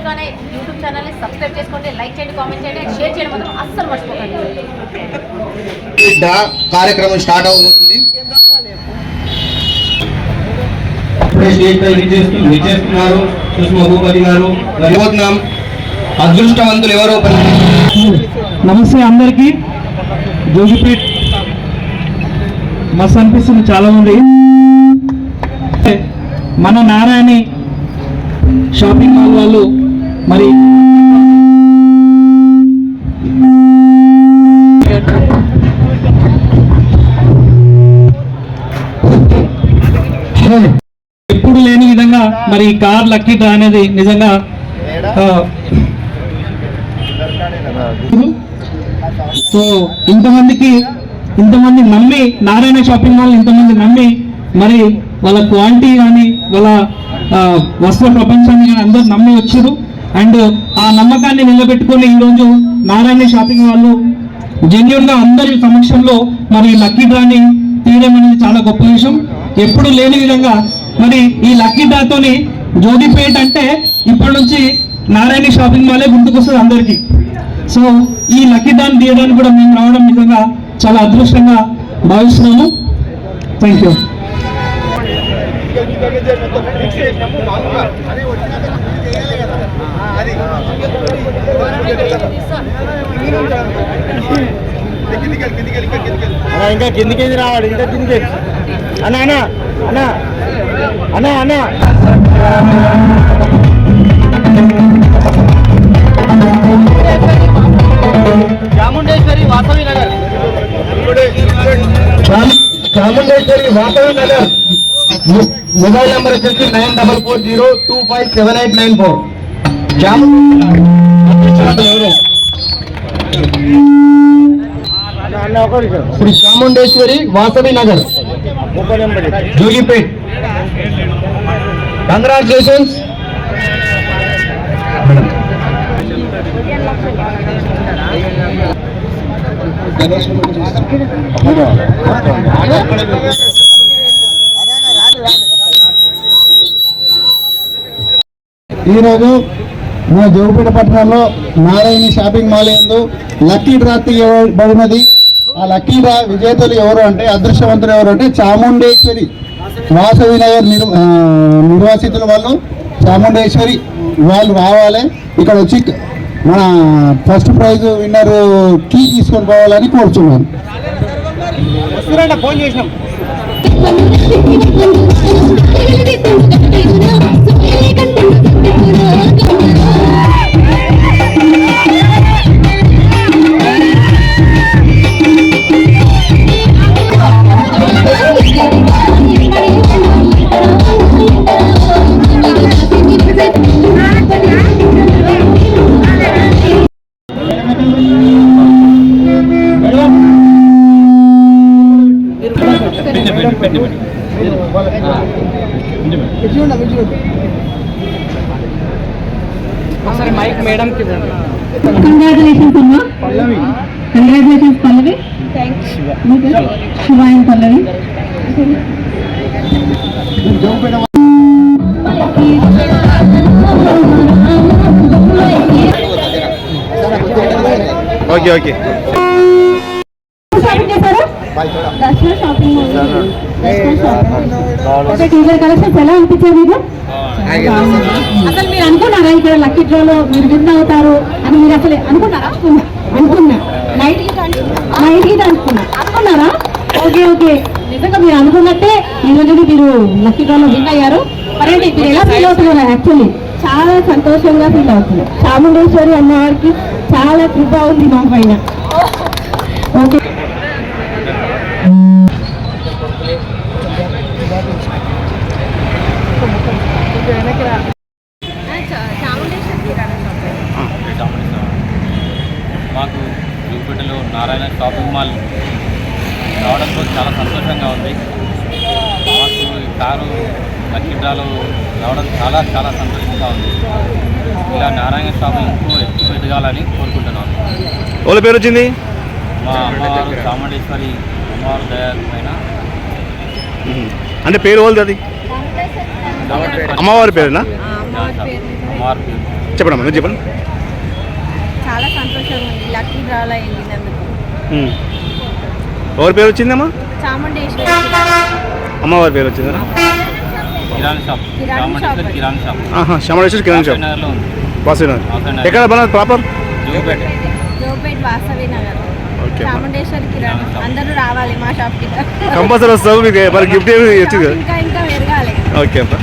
కానీ యూట్యూబ్ ఛానల్ని సబ్స్క్రైబ్ చేసుకోండి, లైక్ చేయండి, కామెంట్ చేయండి, షేర్ చేయడం మాత్రం అస్సలు మర్చిపోకండి. కార్యక్రమం స్టార్ట్ అవుతుంది. విచ్చేస్తున్నారు సుష్మా భూపతి గారు. అదృష్టవంతులు ఎవరో. నమస్తే అందరికీ. జోగిపేట్ మస్తు అనిపిస్తుంది చాలా మంది. మన నారాయణి షాపింగ్ మాల్ వాళ్ళు మరి ఎప్పుడు లేని విధంగా మరి కార్ లక్కీ డ్రా అనేది నిజంగా సో ఇంతమంది నమ్మి నారాయణ షాపింగ్ మాల్ ఇంతమంది నమ్మి మరి వాళ్ళ క్వాలిటీ కానీ వాళ్ళ వస్త్ర ప్రపంచాన్ని కానీ అందరూ నమ్మి వచ్చారు. అండ్ ఆ నమ్మకాన్ని నిలబెట్టుకొని ఈరోజు నారాయణ షాపింగ్ వాళ్ళు జెన్యూన్గా అందరి సమక్షంలో మరి లక్కీ డ్రాని తీయడం అనేది చాలా గొప్ప విషయం. ఎప్పుడు లేని విధంగా మరి ఈ లక్కీ డ్రాతోని జోగిపేట్ అంటే ఇప్పటి నుంచి నారాయణ షాపింగ్ మాలే గుర్తుకొస్తుంది అందరికీ. సో ఈ లక్కీ డ్రాని తీయడానికి కూడా మేము రావడం నిజంగా చాలా అదృష్టంగా భావిస్తున్నాము. Thank you. ఇంకా కిందికి రావాలి, ఇంకా కిందికి. అన్నా అన్నా అన్నా అన్నా అన్నా చాముండేశ్వరి వాసవి నగర్, చాముండేశ్వరి వాసవి నగర్. మొబైల్ నెంబర్ వచ్చేసి 9440257894. శ్రీ చాముండేశ్వరి వాసవి నగర్, జోగిపేట్. కంగ్రాచులేషన్స్. ఈరోజు మన జోగిపేట పట్టణంలో నారాయణ షాపింగ్ మాల్ యందు లక్కీ డ్రా తీయబడినది. ఆ లక్కీ డ్రా విజేతలు ఎవరు అంటే, అదృష్టవంతులు ఎవరు అంటే చాముండేశ్వరి వాసవి నగర్ నిర్వాసితుల వాళ్ళు. చాముండేశ్వరి వాళ్ళు రావాలి, ఇక్కడ వచ్చి మన ఫస్ట్ ప్రైజ్ విన్నర్ కీ తీసుకొని పోవాలని కోరుచున్నాను. ఫోన్ చేసినాం. ఒకసారి మైక్ మేడం కి. కంగ్రాచులేషన్స్ అమ్మా. Congratulations Pallavi. Shiva and Pallavi. Okay okay. దర్శన షాపింగ్ టీచర్ కలెక్షన్స్ ఎలా అనిపించారు మీకు? అసలు మీరు అనుకున్నారా ఇక్కడ లక్కీ డ్రాలో మీరు విన్ అవుతారు అని? మీరు అసలు అనుకున్నారా? అనుకున్నా. నైట్ గీత అనుకున్నారా? Okay okay. నిజంగా మీరు అనుకున్నట్టే ఈరోజు మీరు లక్కీ డ్రాలో విన్ అయ్యారు. మరి మీరు ఎలా ఫీల్ అవుతున్నారు? యాక్చువల్లీ చాలా సంతోషంగా ఫీల్ అవుతుంది. చాముండేశ్వరి అమ్మవారికి చాలా కృప ఉంది మా పైన. ఓకే. మాకు జోగిపేటలో నారాయణ షాపింగ్ మాల్ రావడంతో చాలా సంతోషంగా ఉంది. మాకు ఈ కారు లక్కీ డ్రాలో రావడం చాలా చాలా సంతోషంగా ఉంది. ఇలా నారాయణ షాపింగ్ ఎక్కువ ఎదగాలని కోరుకుంటున్నాను. వాళ్ళ పేరు వచ్చింది మా అమ్మవారు చాముండేశ్వరి అమ్మవారు దయాలైన. అంటే పేరు వాళ్ళది? అది అమ్మవారి పేరునా? అమ్మవారి పేరు. చెప్పండి అమ్మా, మీరు చెప్పండి. చాలా సంతోషంగా ఉంది లక్కీ డ్రాలో వెళ్ళినందుకు. ఎవరి పేరు వచ్చిందమ్మా? చాముండేశ్వరి అమ్మవారి పేరు వచ్చిందా? కిరాణా షాప్, చాముండేశ్వరి కిరాణా షాప్, శ్యామేశ్వరి కిరణ్ షాప్, నగర్లో ఉంది. వాసవినగర్. వాసవినగర్. ఎక్కడ బనాలి ప్రాపర్? జూపేట. జోపేట్ వాసవి నగర్ ఓకే చాముండేశ్వరి కిరాణా. అందరూ రావాలి మా షాప్కి. కంపల్సరీ వస్తావు. మీకు మరి గిఫ్ట్ ఏమి వచ్చింది కదా? ఇంకా ఇంకా పెరగాలి. ఓకే అమ్మా.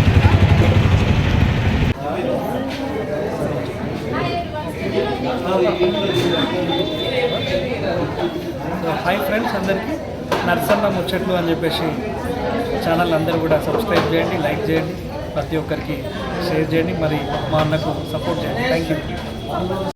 హాయ్ ఫ్రెండ్స్, అందరికీ నర్సన్న ముచ్చట్లు అని చెప్పేసి ఛానల్ అందరూ కూడా సబ్స్క్రైబ్ చేయండి, లైక్ చేయండి, ప్రతి ఒక్కరికి షేర్ చేయండి, మరి మా అన్నకు సపోర్ట్ చేయండి. Thank you.